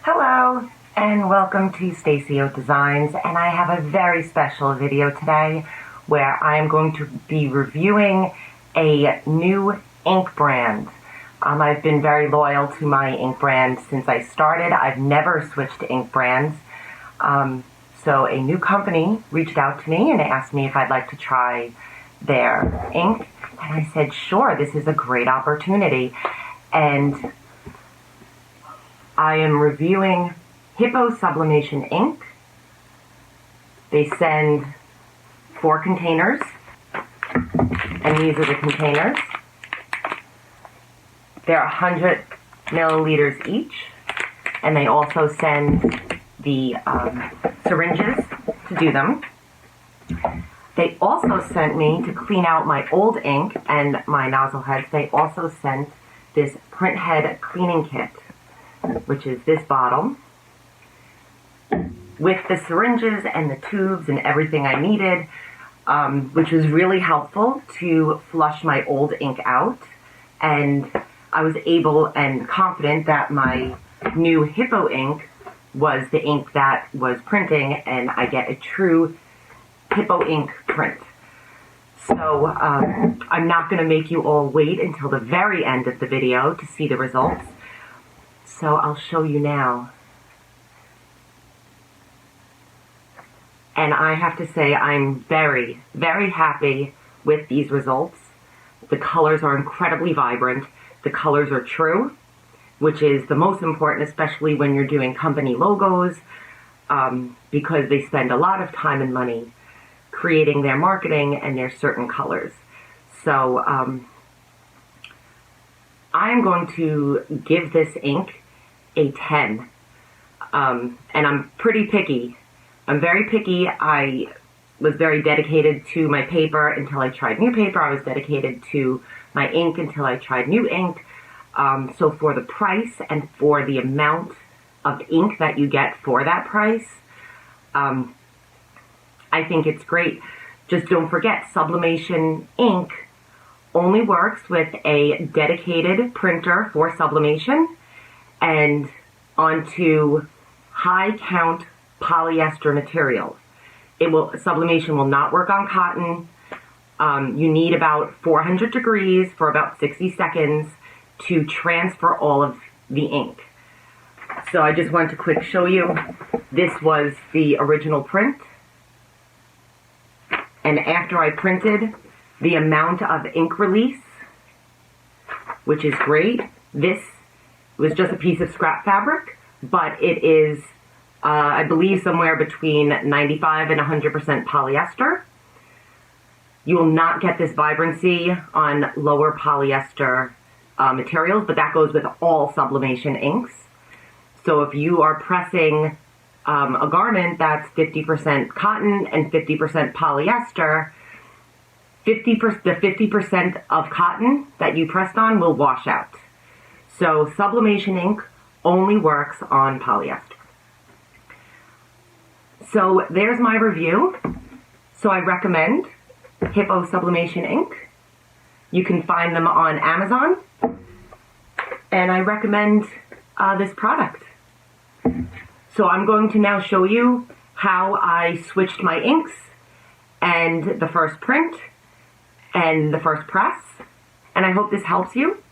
Hello and welcome to Stacy O Designs, and I have a very special video today where I am going to be reviewing a new ink brand. I've been very loyal to my ink brand since I started. I've never switched to ink brands. So a new company reached out to me and asked me if I'd like to try their ink, and I said sure, this is a great opportunity. And I am reviewing Hippo Sublimation Ink. They send 4 containers, and these are the containers. They're 100 milliliters each, and they also send the syringes to do them. They also sent me, to clean out my old ink and my nozzle heads, they also sent this print head cleaning kit, which is this bottle, with the syringes and the tubes and everything I needed, which was really helpful to flush my old ink out. And I was able and confident that my new Hippo ink was the ink that was printing, and I get a true Hippo ink print. So I'm not going to make you all wait until the very end of the video to see the results. So I'll show you now. And I have to say I'm very, very happy with these results. The colors are incredibly vibrant. The colors are true, which is the most important, especially when you're doing company logos, because they spend a lot of time and money creating their marketing and their certain colors. So I'm going to give this ink a 10. And I'm pretty picky. I'm very picky. I was very dedicated to my paper until I tried new paper. I was dedicated to my ink until I tried new ink. So for the price and for the amount of ink that you get for that price, I think it's great. Just don't forget, Sublimation Ink only works with a dedicated printer for sublimation and onto high count polyester material. Sublimation will not work on cotton. You need about 400 degrees for about 60 seconds to transfer all of the ink. So I just wanted to quick show you. This was the original print. And after I printed, the amount of ink release, which is great. This was just a piece of scrap fabric, but it is, I believe, somewhere between 95 and 100% polyester. You will not get this vibrancy on lower polyester materials, but that goes with all sublimation inks. So if you are pressing a garment that's 50% cotton and 50% polyester, the 50% of cotton that you pressed on will wash out. So sublimation ink only works on polyester. So there's my review. So I recommend Hippo Sublimation Ink. You can find them on Amazon, and I recommend this product. So I'm going to now show you how I switched my inks and the first print and the first press, and I hope this helps you.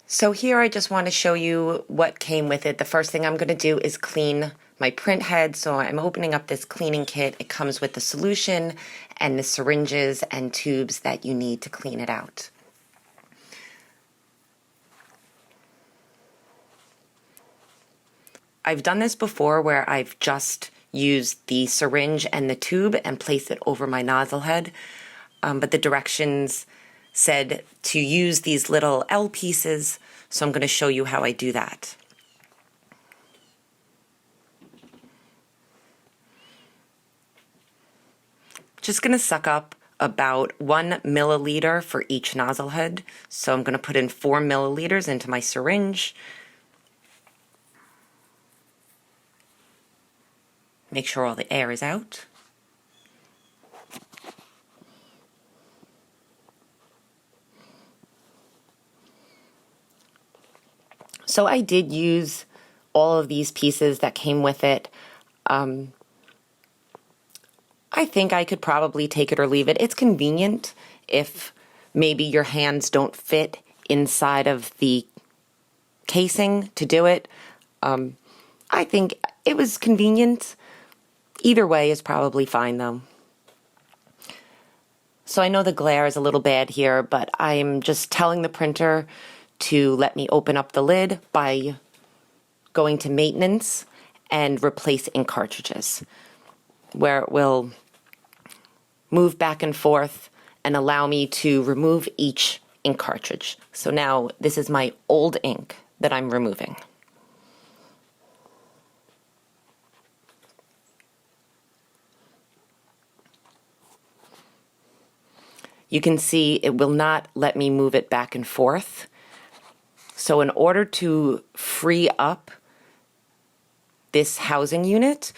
So here I just want to show you what came with it. The first thing I'm going to do is clean my print head. So I'm opening up this cleaning kit. It comes with the solution and the syringes and tubes that you need to clean it out. I've done this before where I've just used the syringe and the tube and placed it over my nozzle head, but the directions said to use these little L pieces, so I'm going to show you how I do that. Just going to suck up about 1 milliliter for each nozzle head, so I'm going to put in 4 milliliters into my syringe. Make sure all the air is out. So I did use all of these pieces that came with it. I think I could probably take it or leave it. It's convenient if maybe your hands don't fit inside of the casing to do it. I think it was convenient. Either way is probably fine though. So I know the glare is a little bad here, but I'm just telling the printer to let me open up the lid by going to maintenance and replace ink cartridges, where it will move back and forth and allow me to remove each ink cartridge. So now this is my old ink that I'm removing. You can see it will not let me move it back and forth. So in order to free up this housing unit,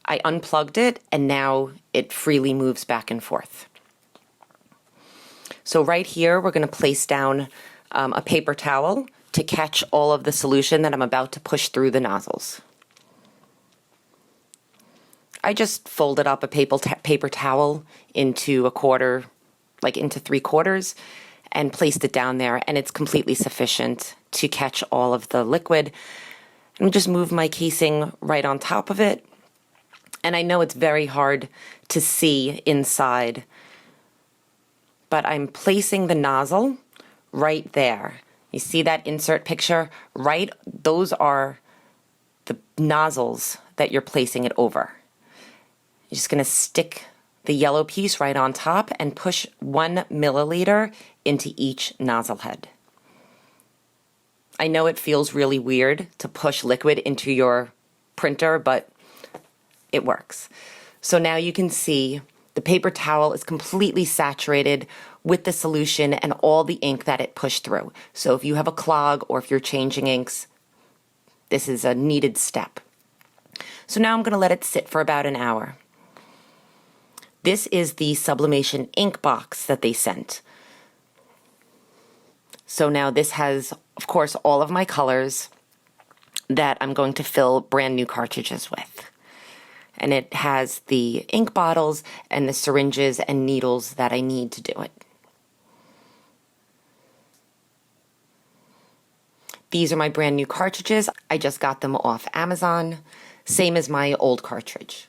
I unplugged it and now it freely moves back and forth. So right here, we're going to place down a paper towel to catch all of the solution that I'm about to push through the nozzles. I just folded up a paper towel into a quarter, like into 3/4, and placed it down there, and it's completely sufficient to catch all of the liquid. And just move my casing right on top of it. And I know it's very hard to see inside, but I'm placing the nozzle right there. You see that insert picture? Right, those are the nozzles that you're placing it over. You're just going to stick the yellow piece right on top and push 1 milliliter into each nozzle head. I know it feels really weird to push liquid into your printer, but it works. So now you can see the paper towel is completely saturated with the solution and all the ink that it pushed through. So if you have a clog or if you're changing inks, this is a needed step. So now I'm going to let it sit for about an hour. This is the Sublimation Ink box that they sent. So now this has, of course, all of my colors that I'm going to fill brand new cartridges with. And it has the ink bottles and the syringes and needles that I need to do it. These are my brand new cartridges. I just got them off Amazon, same as my old cartridge.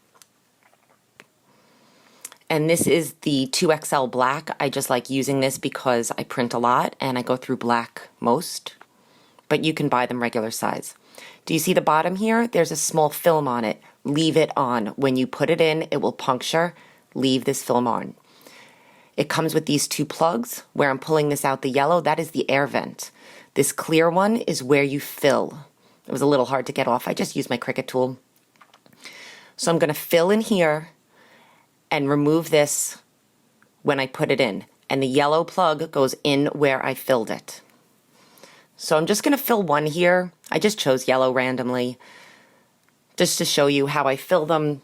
And this is the 2XL black. I just like using this because I print a lot and I go through black most, but you can buy them regular size. Do you see the bottom here? There's a small film on it. Leave it on. When you put it in, it will puncture. Leave this film on. It comes with these 2 plugs. Where I'm pulling this out, the yellow, that is the air vent. This clear one is where you fill. It was a little hard to get off. I just used my Cricut tool. So I'm going to fill in here and remove this when I put it in. And the yellow plug goes in where I filled it. So I'm just going to fill one here. I just chose yellow randomly just to show you how I fill them.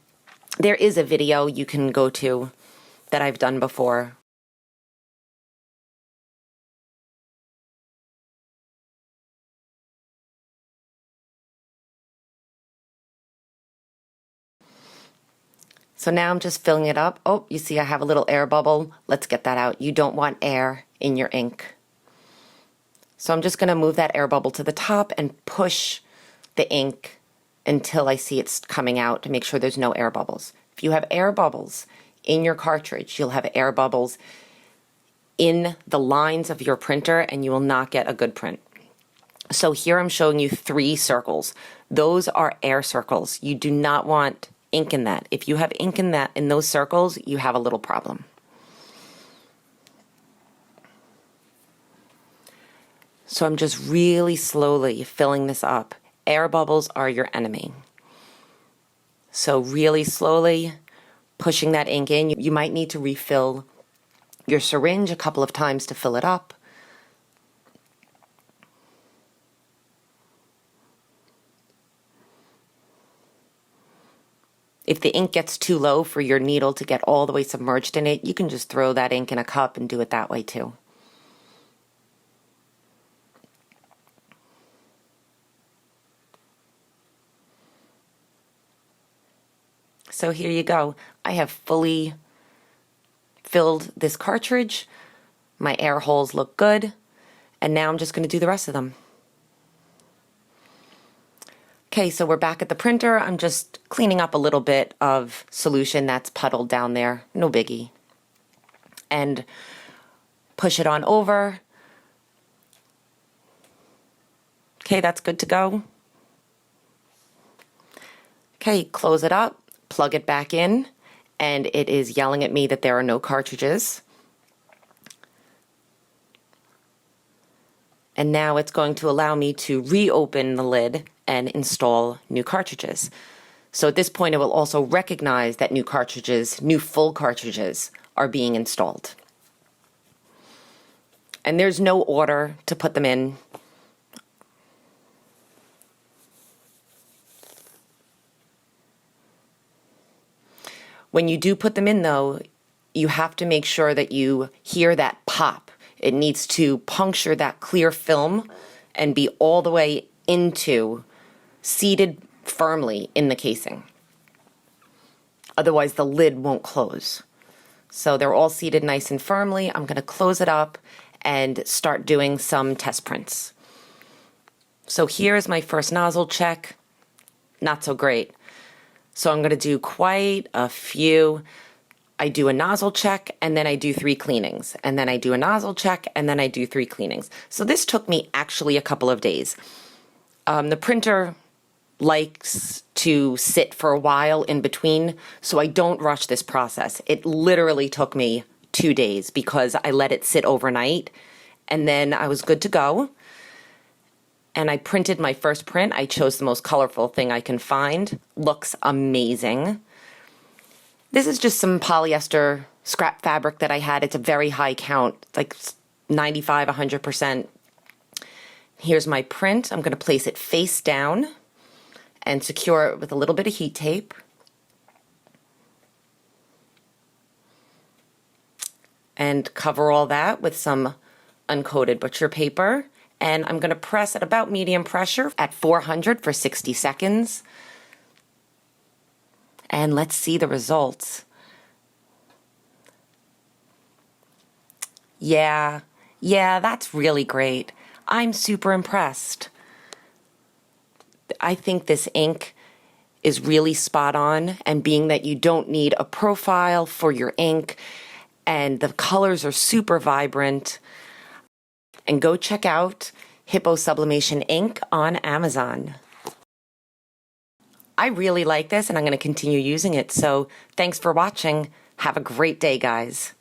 There is a video you can go to that I've done before. So now I'm just filling it up. Oh, you see I have a little air bubble. Let's get that out. You don't want air in your ink. So I'm just going to move that air bubble to the top and push the ink until I see it's coming out to make sure there's no air bubbles. If you have air bubbles in your cartridge, you'll have air bubbles in the lines of your printer and you will not get a good print. So here I'm showing you 3 circles. Those are air circles. You do not want ink in that. If you have ink in those circles, you have a little problem. So I'm just really slowly filling this up. Air bubbles are your enemy. So really slowly pushing that ink in. You might need to refill your syringe a couple of times to fill it up. If the ink gets too low for your needle to get all the way submerged in it, you can just throw that ink in a cup and do it that way too. So here you go. I have fully filled this cartridge. My air holes look good. And now I'm just going to do the rest of them. Okay, so we're back at the printer. I'm just cleaning up a little bit of solution that's puddled down there. No biggie. And push it on over. Okay, that's good to go. Okay, close it up, plug it back in, and it is yelling at me that there are no cartridges. And now it's going to allow me to reopen the lid and install new cartridges. So at this point, it will also recognize that new cartridges, new full cartridges, are being installed. And there's no order to put them in. When you do put them in, though, you have to make sure that you hear that pop. It needs to puncture that clear film and be all the way into, seated firmly in the casing. Otherwise, the lid won't close. So they're all seated nice and firmly. I'm going to close it up and start doing some test prints. So here's my first nozzle check. Not so great. So I'm going to do quite a few. I do a nozzle check, and then I do 3 cleanings. And then I do a nozzle check, and then I do 3 cleanings. So this took me actually a couple of days. The printer likes to sit for a while in between, so I don't rush this process. It literally took me 2 days because I let it sit overnight, and then I was good to go. And I printed my first print. I chose the most colorful thing I can find. Looks amazing. This is just some polyester scrap fabric that I had. It's a very high count, like 95, 100%. Here's my print. I'm going to place it face down and secure it with a little bit of heat tape. And cover all that with some uncoated butcher paper. And I'm going to press at about medium pressure at 400 for 60 seconds. And let's see the results. Yeah, that's really great. I'm super impressed. I think this ink is really spot on, and being that you don't need a profile for your ink, and the colors are super vibrant. And go check out Hippo Sublimation Ink on Amazon. I really like this, and I'm going to continue using it. So thanks for watching. Have a great day, guys.